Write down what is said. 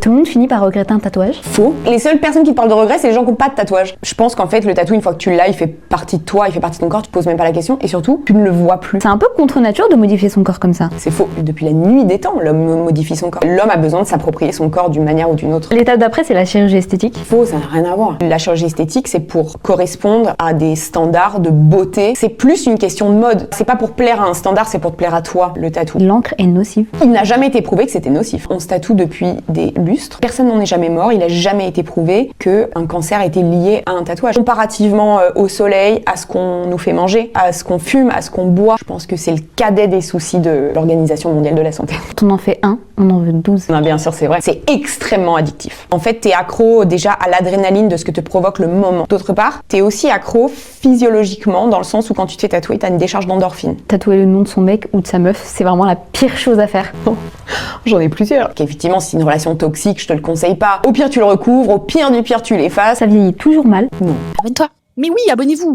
Tout le monde finit par regretter un tatouage. Faux. Les seules personnes qui te parlent de regret, c'est les gens qui n'ont pas de tatouage. Je pense qu'en fait, le tatou, une fois que tu l'as, il fait partie de toi, il fait partie de ton corps, tu te poses même pas la question, et surtout, tu ne le vois plus. C'est un peu contre nature de modifier son corps comme ça. C'est faux. Depuis la nuit des temps, l'homme modifie son corps. L'homme a besoin de s'approprier son corps d'une manière ou d'une autre. L'étape d'après, c'est la chirurgie esthétique. Faux, ça n'a rien à voir. La chirurgie esthétique, c'est pour correspondre à des standards de beauté. C'est plus une question de mode. C'est pas pour plaire à un standard, c'est pour te plaire à toi, le tatou. L'encre est nocive. Il n'a jamais été prouvé que c'était nocif. On se tatoue depuis des lustres. Personne n'en est jamais mort. Il n'a jamais été prouvé qu'un cancer était lié à un tatouage. Comparativement au soleil, à ce qu'on nous fait manger, à ce qu'on fume, à ce qu'on boit, je pense que c'est le cadet des soucis de l'Organisation mondiale de la santé. Quand on en fait un, on en veut 12. Non, bien sûr, c'est vrai. C'est extrêmement addictif. En fait, t'es accro déjà à l'adrénaline de ce que te provoque le moment. D'autre part, t'es aussi accro physiologiquement dans le sens où quand tu te fais tatouer, t'as une décharge d'endorphine. Tatouer le nom de son mec ou de sa meuf, c'est vraiment la pire chose à faire. J'en ai plusieurs. Effectivement, si c'est une relation toxique, je te le conseille pas. Au pire, tu le recouvres. Au pire du pire, tu l'effaces. Ça vieillit toujours mal. Non. Abonne-toi. Mais oui, abonnez-vous.